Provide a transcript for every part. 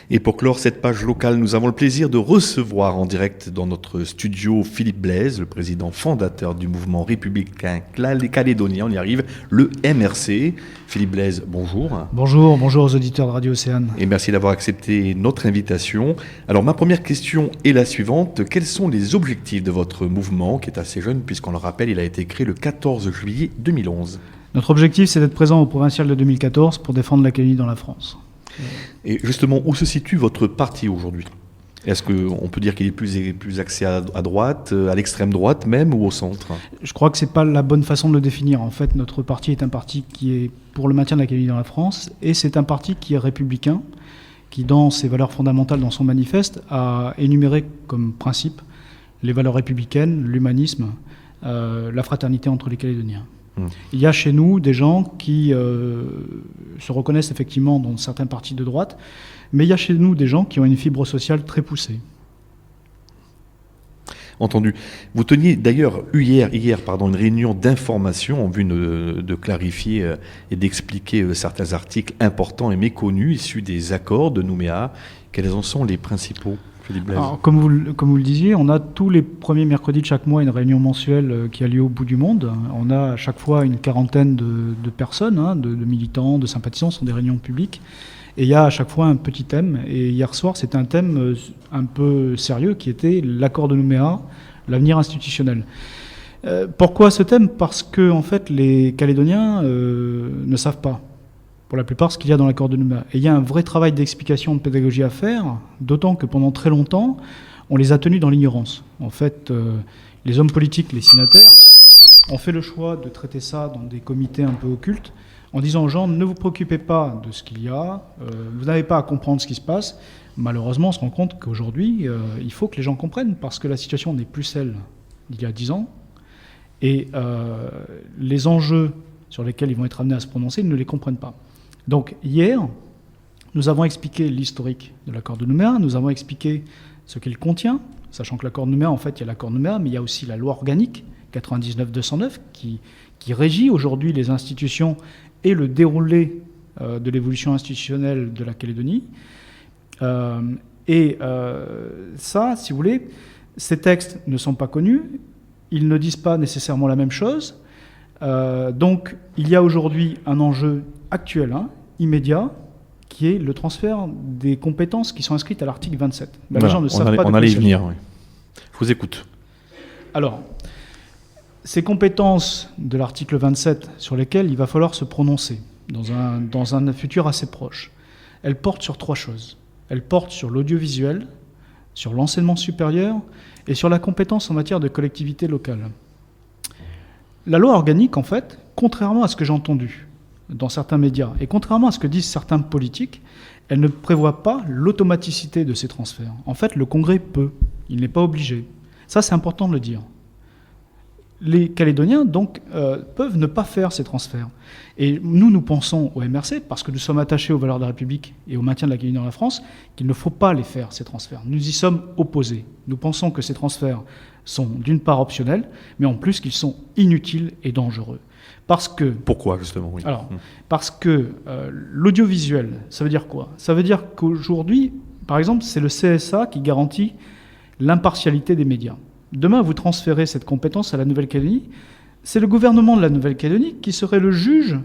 Et pour clore cette page locale, nous avons le plaisir de recevoir en direct dans notre studio Philippe Blaise, le président fondateur du mouvement républicain calédonien, on y arrive, le MRC. Philippe Blaise, bonjour. Bonjour aux auditeurs de Radio Océane. Et merci d'avoir accepté notre invitation. Alors ma première question est la suivante. Quels sont les objectifs de votre mouvement, qui est assez jeune, puisqu'on le rappelle, il a été créé le 14 juillet 2011 ? Notre objectif, c'est d'être présent au provincial de 2014 pour défendre la Calédonie dans la France. Et justement, où se situe votre parti aujourd'hui ? Est-ce qu'on peut dire qu'il est plus axé à droite, à l'extrême droite même, ou au centre ? Je crois que ce n'est pas la bonne façon de le définir. En fait, notre parti est un parti qui est pour le maintien de la Calédonie dans la France, et c'est un parti qui est républicain, qui, dans ses valeurs fondamentales, dans son manifeste, a énuméré comme principe les valeurs républicaines, l'humanisme, la fraternité entre les Calédoniens. Il y a chez nous des gens qui se reconnaissent effectivement dans certains partis de droite, mais il y a chez nous des gens qui ont une fibre sociale très poussée. Entendu. Vous teniez d'ailleurs hier, une réunion d'information en vue de clarifier et d'expliquer certains articles importants et méconnus issus des accords de Nouméa. Quels en sont les principaux ? Alors, comme vous le disiez, on a tous les premiers mercredis de chaque mois une réunion mensuelle qui a lieu au bout du monde. On a à chaque fois une quarantaine de personnes, de militants, de sympathisants, ce sont des réunions publiques. Et il y a à chaque fois un petit thème. Et hier soir, c'était un thème un peu sérieux qui était l'accord de Nouméa, l'avenir institutionnel. Pourquoi ce thème ? Parce que en fait, les Calédoniens ne savent pas, pour la plupart, ce qu'il y a dans l'accord de Nouméa. Et il y a un vrai travail d'explication, de pédagogie à faire, d'autant que pendant très longtemps, on les a tenus dans l'ignorance. En fait, les hommes politiques, les signataires, ont fait le choix de traiter ça dans des comités un peu occultes, en disant aux gens, ne vous préoccupez pas de ce qu'il y a, vous n'avez pas à comprendre ce qui se passe. Malheureusement, on se rend compte qu'aujourd'hui, il faut que les gens comprennent, parce que la situation n'est plus celle d'il y a 10 ans, et les enjeux sur lesquels ils vont être amenés à se prononcer, ils ne les comprennent pas. Donc hier, nous avons expliqué l'historique de l'accord de Nouméa, nous avons expliqué ce qu'il contient, sachant que l'accord de Nouméa, en fait, il y a l'accord de Nouméa, mais il y a aussi la loi organique 99-209 qui régit aujourd'hui les institutions et le déroulé de l'évolution institutionnelle de la Calédonie. Ça, si vous voulez, ces textes ne sont pas connus, ils ne disent pas nécessairement la même chose. Donc il y a aujourd'hui un enjeu actuel, immédiat, qui est le transfert des compétences qui sont inscrites à l'article 27. Les gens ne savent pas on allait y venir, oui. Je vous écoute. Alors, ces compétences de l'article 27 sur lesquelles il va falloir se prononcer dans un futur assez proche, elles portent sur 3 choses. Elles portent sur l'audiovisuel, sur l'enseignement supérieur et sur la compétence en matière de collectivité locale. La loi organique, en fait, contrairement à ce que j'ai entendu dans certains médias et contrairement à ce que disent certains politiques, elle ne prévoit pas l'automaticité de ces transferts. En fait, le Congrès peut, il n'est pas obligé. Ça, c'est important de le dire. Les Calédoniens, donc, peuvent ne pas faire ces transferts. Et nous pensons au MRC, parce que nous sommes attachés aux valeurs de la République et au maintien de la Calédonie dans la France, qu'il ne faut pas les faire, ces transferts. Nous y sommes opposés. Nous pensons que ces transferts sont d'une part optionnels, mais en plus qu'ils sont inutiles et dangereux. Parce que... Pourquoi, justement, oui. Alors, parce que l'audiovisuel, ça veut dire quoi ? Ça veut dire qu'aujourd'hui, par exemple, c'est le CSA qui garantit l'impartialité des médias. Demain, vous transférez cette compétence à la Nouvelle-Calédonie, c'est le gouvernement de la Nouvelle-Calédonie qui serait le juge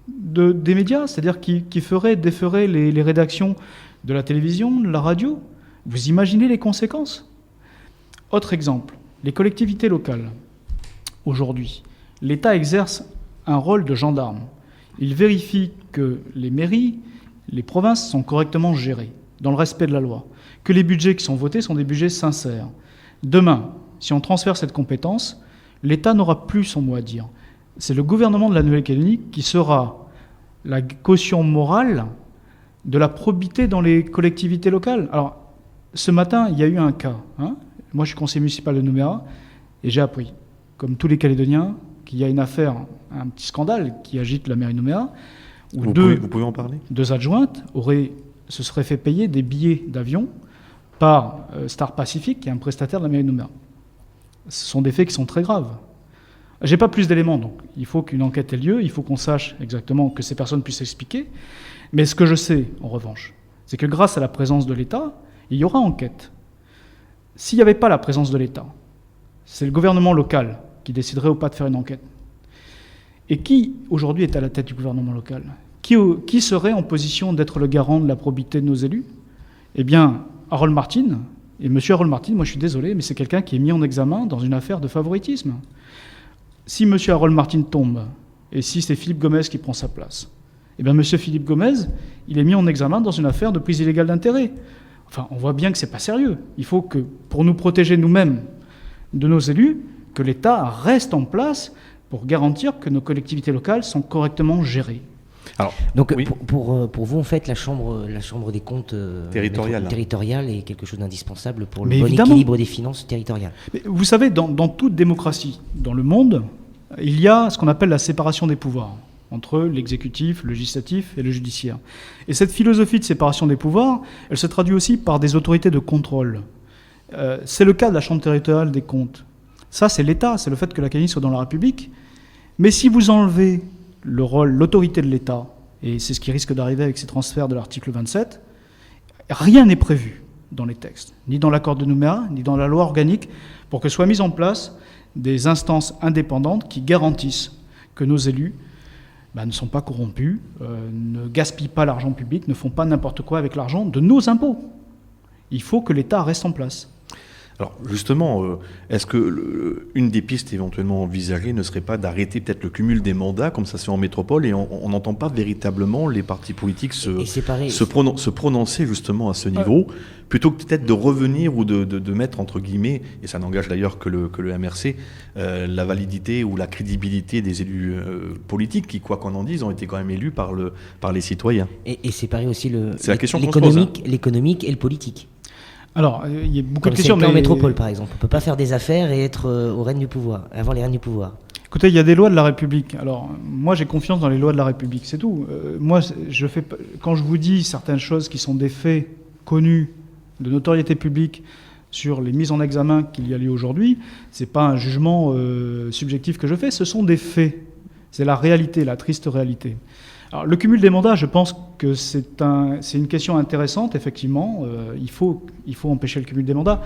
des médias, c'est-à-dire qui déferait les rédactions de la télévision, de la radio. Vous imaginez les conséquences ? Autre exemple, les collectivités locales. Aujourd'hui, l'État exerce un rôle de gendarme. Il vérifie que les mairies, les provinces sont correctement gérées, dans le respect de la loi, que les budgets qui sont votés sont des budgets sincères. Demain, si on transfère cette compétence, l'État n'aura plus son mot à dire. C'est le gouvernement de la Nouvelle-Calédonie qui sera la caution morale de la probité dans les collectivités locales. Alors, ce matin, il y a eu un cas. Moi, je suis conseiller municipal de Nouméa, et j'ai appris, comme tous les Calédoniens, qu'il y a une affaire, un petit scandale qui agite la mairie de Nouméa, où vous pouvez en parler ? 2 adjointes se seraient fait payer des billets d'avion par Star Pacific, qui est un prestataire de la mairie de Nouméa. Ce sont des faits qui sont très graves. Je n'ai pas plus d'éléments, donc il faut qu'une enquête ait lieu, il faut qu'on sache exactement, que ces personnes puissent expliquer. Mais ce que je sais, en revanche, c'est que grâce à la présence de l'État, il y aura enquête. S'il n'y avait pas la présence de l'État, c'est le gouvernement local qui déciderait ou pas de faire une enquête. Et qui, aujourd'hui, est à la tête du gouvernement local ? Qui serait en position d'être le garant de la probité de nos élus ? Eh bien, Harold Martin. Et M. Harold Martin, moi je suis désolé, mais c'est quelqu'un qui est mis en examen dans une affaire de favoritisme. Si M. Harold Martin tombe, et si c'est Philippe Gomez qui prend sa place, eh bien M. Philippe Gomez, il est mis en examen dans une affaire de prise illégale d'intérêt. Enfin, on voit bien que ce n'est pas sérieux. Il faut que, pour nous protéger nous-mêmes de nos élus, que l'État reste en place pour garantir que nos collectivités locales sont correctement gérées. Alors, donc, oui. pour vous, en fait, la chambre des comptes territoriale est quelque chose d'indispensable pour le bon équilibre des finances territoriales. Mais vous savez, dans toute démocratie, dans le monde, il y a ce qu'on appelle la séparation des pouvoirs entre l'exécutif, le législatif et le judiciaire. Et cette philosophie de séparation des pouvoirs, elle se traduit aussi par des autorités de contrôle. C'est le cas de la chambre territoriale des comptes. Ça, c'est l'État, c'est le fait que l'Académie soit dans la République. Mais si vous enlevez le rôle, l'autorité de l'État, et c'est ce qui risque d'arriver avec ces transferts de l'article 27, rien n'est prévu dans les textes, ni dans l'accord de Nouméa, ni dans la loi organique, pour que soient mises en place des instances indépendantes qui garantissent que nos élus ne sont pas corrompus, ne gaspillent pas l'argent public, ne font pas n'importe quoi avec l'argent de nos impôts. Il faut que l'État reste en place. Alors justement, est-ce que une des pistes éventuellement envisagées ne serait pas d'arrêter peut-être le cumul des mandats, comme ça se fait en métropole, et on n'entend pas véritablement les partis politiques se prononcer justement à ce niveau, plutôt que peut-être de revenir ou de mettre entre guillemets, et ça n'engage d'ailleurs que le MRC, la validité ou la crédibilité des élus politiques qui, quoi qu'on en dise, ont été quand même élus par les citoyens. Et séparer aussi l'économique et le politique. Alors, il y a beaucoup de questions. Mais en métropole, par exemple, on ne peut pas faire des affaires et être au règne du pouvoir, avoir les rênes du pouvoir. Écoutez, il y a des lois de la République. Alors, moi, j'ai confiance dans les lois de la République, c'est tout. Quand je vous dis certaines choses qui sont des faits connus, de notoriété publique, sur les mises en examen qu'il y a lieu aujourd'hui, ce n'est pas un jugement subjectif que je fais, ce sont des faits. C'est la réalité, la triste réalité. Alors, le cumul des mandats, je pense que c'est une question intéressante, effectivement. Il faut empêcher le cumul des mandats,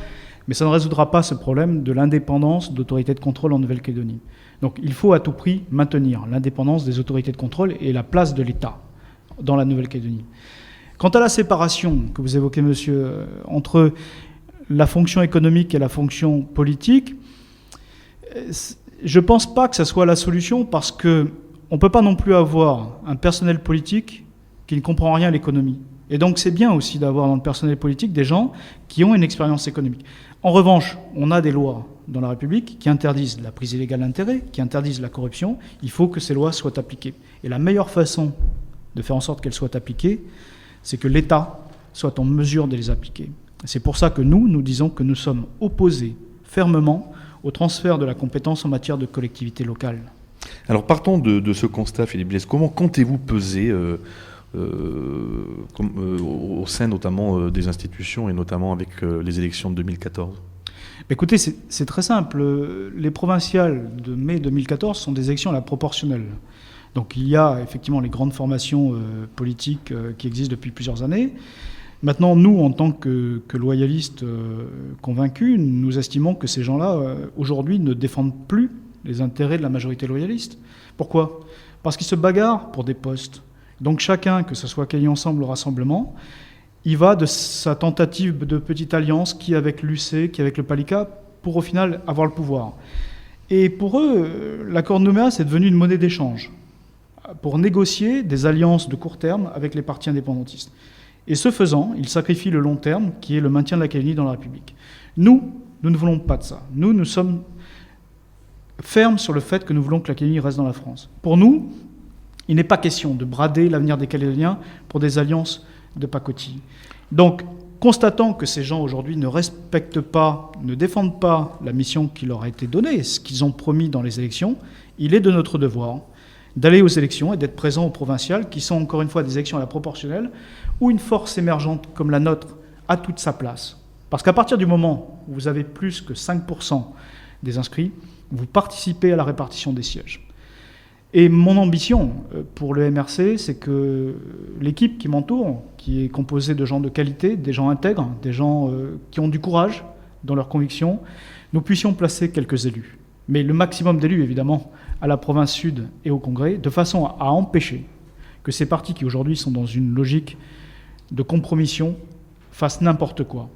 mais ça ne résoudra pas ce problème de l'indépendance d'autorités de contrôle en Nouvelle-Calédonie. Donc il faut à tout prix maintenir l'indépendance des autorités de contrôle et la place de l'État dans la Nouvelle-Calédonie. Quant à la séparation que vous évoquez, monsieur, entre la fonction économique et la fonction politique, je ne pense pas que ça soit la solution, parce que on ne peut pas non plus avoir un personnel politique qui ne comprend rien à l'économie. Et donc c'est bien aussi d'avoir dans le personnel politique des gens qui ont une expérience économique. En revanche, on a des lois dans la République qui interdisent la prise illégale d'intérêt, qui interdisent la corruption. Il faut que ces lois soient appliquées. Et la meilleure façon de faire en sorte qu'elles soient appliquées, c'est que l'État soit en mesure de les appliquer. C'est pour ça que nous disons que nous sommes opposés fermement au transfert de la compétence en matière de collectivité locale. Alors partons de ce constat, Philippe Blaise. Comment comptez-vous peser au sein notamment des institutions et notamment avec les élections de 2014 ? Écoutez, c'est très simple. Les provinciales de mai 2014 sont des élections à la proportionnelle. Donc il y a effectivement les grandes formations politiques qui existent depuis plusieurs années. Maintenant, nous, en tant que loyalistes convaincus, nous estimons que ces gens-là, aujourd'hui, ne défendent plus les intérêts de la majorité loyaliste. Pourquoi ? Parce qu'ils se bagarrent pour des postes. Donc chacun, que ce soit Cahiers Ensemble ou Rassemblement, il va de sa tentative de petite alliance, qui avec l'UC, qui avec le Palika, pour au final avoir le pouvoir. Et pour eux, l'accord de Nouméa, c'est devenu une monnaie d'échange pour négocier des alliances de court terme avec les partis indépendantistes. Et ce faisant, ils sacrifient le long terme, qui est le maintien de la Calédonie dans la République. Nous ne voulons pas de ça. Nous sommes ferme sur le fait que nous voulons que la Calédonie reste dans la France. Pour nous, il n'est pas question de brader l'avenir des Calédoniens pour des alliances de pacotille. Donc, constatant que ces gens aujourd'hui ne respectent pas, ne défendent pas la mission qui leur a été donnée, ce qu'ils ont promis dans les élections, il est de notre devoir d'aller aux élections et d'être présents aux provinciales, qui sont encore une fois des élections à la proportionnelle, où une force émergente comme la nôtre a toute sa place. Parce qu'à partir du moment où vous avez plus que 5% des inscrits, vous participez à la répartition des sièges. Et mon ambition pour le MRC, c'est que l'équipe qui m'entoure, qui est composée de gens de qualité, des gens intègres, des gens qui ont du courage dans leurs convictions, nous puissions placer quelques élus. Mais le maximum d'élus, évidemment, à la province sud et au Congrès, de façon à empêcher que ces partis qui aujourd'hui sont dans une logique de compromission fassent n'importe quoi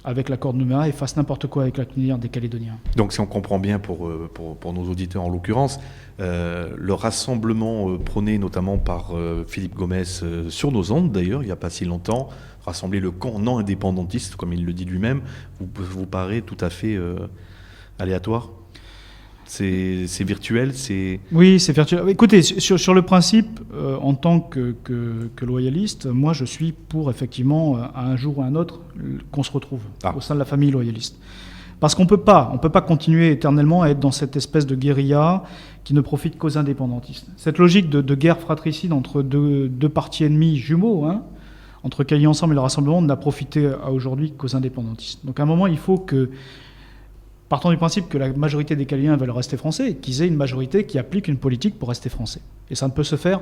avec l'accord de Nouméa et fassent n'importe quoi avec l'avenir des Calédoniens. Donc si on comprend bien pour nos auditeurs en l'occurrence, le rassemblement prôné notamment par Philippe Gomez sur nos ondes d'ailleurs, il n'y a pas si longtemps, rassembler le camp non indépendantiste, comme il le dit lui-même, vous paraît tout à fait aléatoire ? C'est virtuel, c'est... Oui, c'est virtuel. Écoutez, sur le principe, en tant que loyaliste, moi je suis pour effectivement, à un jour ou à un autre, qu'on se retrouve au sein de la famille loyaliste. Parce qu'on ne peut pas continuer éternellement à être dans cette espèce de guérilla qui ne profite qu'aux indépendantistes. Cette logique de guerre fratricide entre deux partis ennemis jumeaux, entre Cahiers Ensemble et le Rassemblement, n'a profité à aujourd'hui qu'aux indépendantistes. Donc à un moment, il faut que, partant du principe que la majorité des Calédoniens veulent rester français, qu'ils aient une majorité qui applique une politique pour rester français. Et ça ne peut se faire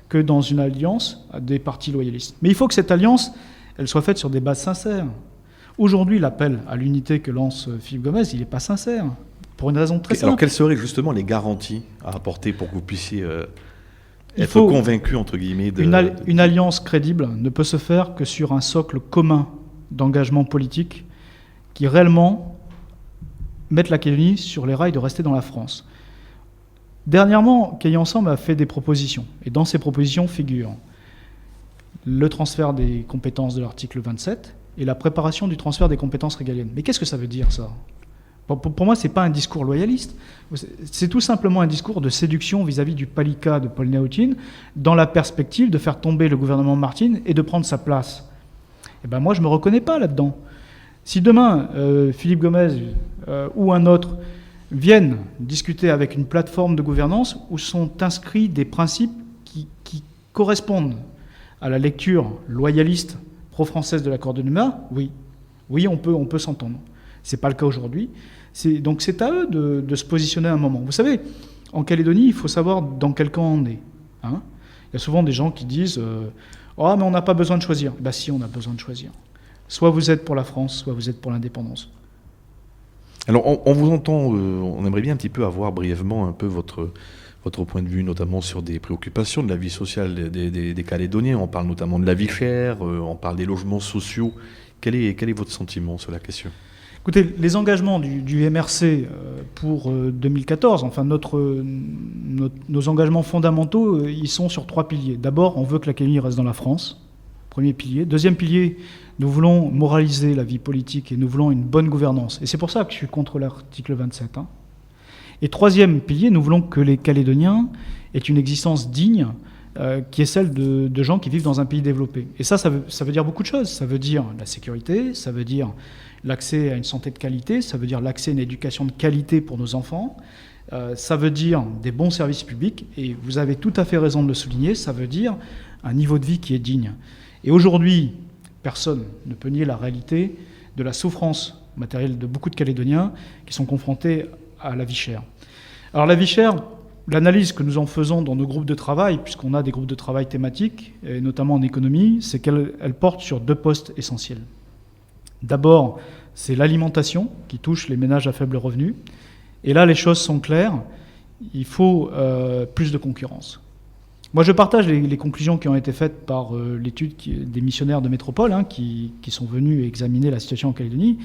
que dans une alliance des partis loyalistes. Mais il faut que cette alliance, elle soit faite sur des bases sincères. Aujourd'hui, l'appel à l'unité que lance Philippe Gomez, il n'est pas sincère, pour une raison très simple. Alors quelles seraient justement les garanties à apporter pour que vous puissiez être convaincu, entre guillemets, de... Une alliance crédible ne peut se faire que sur un socle commun d'engagement politique qui réellement mette la Calédonie sur les rails de rester dans la France. Dernièrement, Cahiers Ensemble a fait des propositions, et dans ces propositions figurent le transfert des compétences de l'article 27 et la préparation du transfert des compétences régaliennes. Mais qu'est-ce que ça veut dire, ça ? Pour moi, ce n'est pas un discours loyaliste, c'est tout simplement un discours de séduction vis-à-vis du Palika de Paul Néotine, dans la perspective de faire tomber le gouvernement Martine et de prendre sa place. Et ben moi, je ne me reconnais pas là-dedans. Si demain, Philippe Gomez ou un autre viennent discuter avec une plateforme de gouvernance où sont inscrits des principes qui correspondent à la lecture loyaliste pro-française de l'accord de Nouméa, oui, on peut s'entendre. Ce n'est pas le cas aujourd'hui. Donc c'est à eux de se positionner à un moment. Vous savez, en Calédonie, il faut savoir dans quel camp on est. Il y a souvent des gens qui disent « Oh, mais on n'a pas besoin de choisir ». Ben si, on a besoin de choisir. Soit vous êtes pour la France, soit vous êtes pour l'indépendance. Alors, on vous entend, on aimerait bien un petit peu avoir brièvement un peu votre point de vue, notamment sur des préoccupations de la vie sociale des Calédoniens. On parle notamment de la vie chère, on parle des logements sociaux. Quel est votre sentiment sur la question ? Écoutez, les engagements du MRC pour 2014, enfin nos engagements fondamentaux, ils sont sur 3 piliers. D'abord, on veut que la Calédonie reste dans la France. Premier pilier. Deuxième pilier, nous voulons moraliser la vie politique et nous voulons une bonne gouvernance. Et c'est pour ça que je suis contre l'article 27. Et troisième pilier, nous voulons que les Calédoniens aient une existence digne qui est celle de gens qui vivent dans un pays développé. Et ça veut dire beaucoup de choses. Ça veut dire la sécurité, ça veut dire l'accès à une santé de qualité, ça veut dire l'accès à une éducation de qualité pour nos enfants, ça veut dire des bons services publics, et vous avez tout à fait raison de le souligner, ça veut dire un niveau de vie qui est digne. Et aujourd'hui, personne ne peut nier la réalité de la souffrance matérielle de beaucoup de Calédoniens qui sont confrontés à la vie chère. Alors la vie chère, l'analyse que nous en faisons dans nos groupes de travail, puisqu'on a des groupes de travail thématiques, et notamment en économie, c'est qu'elle porte sur 2 postes essentiels. D'abord, c'est l'alimentation qui touche les ménages à faible revenu. Et là, les choses sont claires, il faut plus de concurrence. Moi, je partage les conclusions qui ont été faites par l'étude des missionnaires de métropole qui sont venus examiner la situation en Calédonie.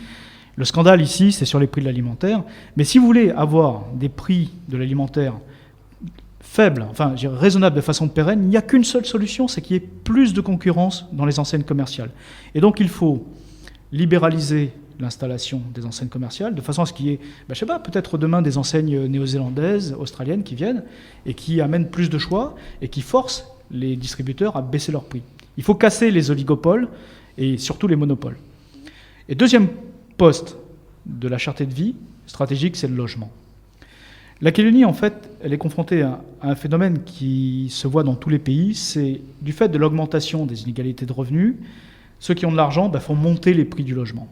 Le scandale ici, c'est sur les prix de l'alimentaire. Mais si vous voulez avoir des prix de l'alimentaire faibles, enfin raisonnables de façon pérenne, il n'y a qu'une seule solution, c'est qu'il y ait plus de concurrence dans les enseignes commerciales. Et donc il faut libéraliser l'installation des enseignes commerciales, de façon à ce qu'il y ait, peut-être demain des enseignes néo-zélandaises, australiennes qui viennent et qui amènent plus de choix et qui forcent les distributeurs à baisser leurs prix. Il faut casser les oligopoles et surtout les monopoles. Et deuxième poste de la cherté de vie stratégique, c'est le logement. La Calédonie, en fait, elle est confrontée à un phénomène qui se voit dans tous les pays, c'est du fait de l'augmentation des inégalités de revenus, ceux qui ont de l'argent font monter les prix du logement.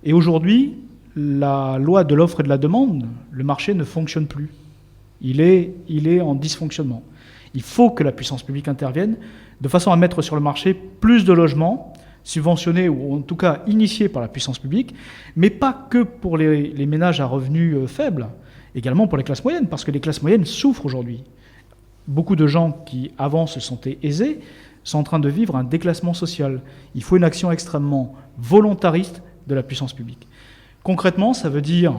Et aujourd'hui, la loi de l'offre et de la demande, le marché ne fonctionne plus. Il est en dysfonctionnement. Il faut que la puissance publique intervienne de façon à mettre sur le marché plus de logements subventionnés ou en tout cas initiés par la puissance publique, mais pas que pour les ménages à revenus faibles, également pour les classes moyennes, parce que les classes moyennes souffrent aujourd'hui. Beaucoup de gens qui avant se sentaient aisés sont en train de vivre un déclassement social. Il faut une action extrêmement volontariste de la puissance publique. Concrètement, ça veut dire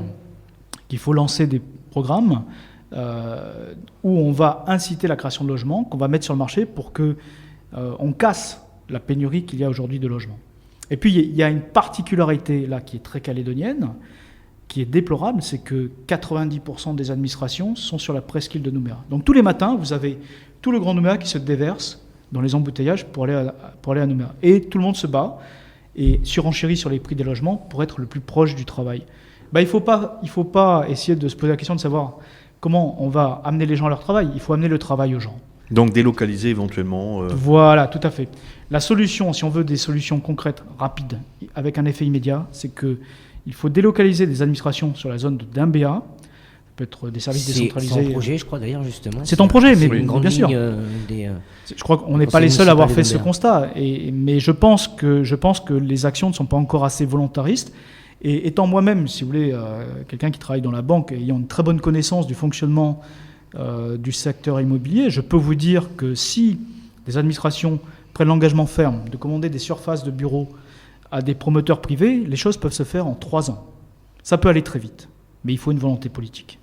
qu'il faut lancer des programmes où on va inciter la création de logements, qu'on va mettre sur le marché pour qu'on casse la pénurie qu'il y a aujourd'hui de logements. Et puis, il y a une particularité là qui est très calédonienne, qui est déplorable, c'est que 90% des administrations sont sur la presqu'île de Nouméa. Donc tous les matins, vous avez tout le Grand Nouméa qui se déverse dans les embouteillages pour aller à Nouméa. Et tout le monde se bat et surenchérit sur les prix des logements pour être le plus proche du travail. Il ne faut pas essayer de se poser la question de savoir comment on va amener les gens à leur travail. Il faut amener le travail aux gens. Donc délocaliser éventuellement. Voilà, tout à fait. La solution, si on veut des solutions concrètes, rapides, avec un effet immédiat, c'est qu'il faut délocaliser des administrations sur la zone d'Imbéa. Ça peut être des services décentralisés. C'est en projet, je crois d'ailleurs, justement. C'est en projet, mais une grande bien sûr. Je crois qu'on n'est pas les seuls à avoir fait ce constat. Mais je pense que les actions ne sont pas encore assez volontaristes. Et étant moi-même, si vous voulez, quelqu'un qui travaille dans la banque, ayant une très bonne connaissance du fonctionnement du secteur immobilier, je peux vous dire que si des administrations prennent l'engagement ferme de commander des surfaces de bureaux à des promoteurs privés, les choses peuvent se faire en 3 ans. Ça peut aller très vite, mais il faut une volonté politique.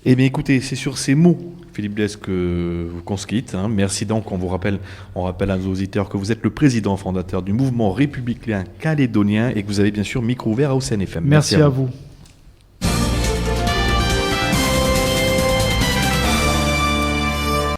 Eh bien écoutez, c'est sur ces mots, Philippe Blaise, qu'on se quitte. Merci donc, on rappelle à nos auditeurs que vous êtes le président fondateur du mouvement républicain calédonien et que vous avez bien sûr micro ouvert à OCN FM. Merci à vous.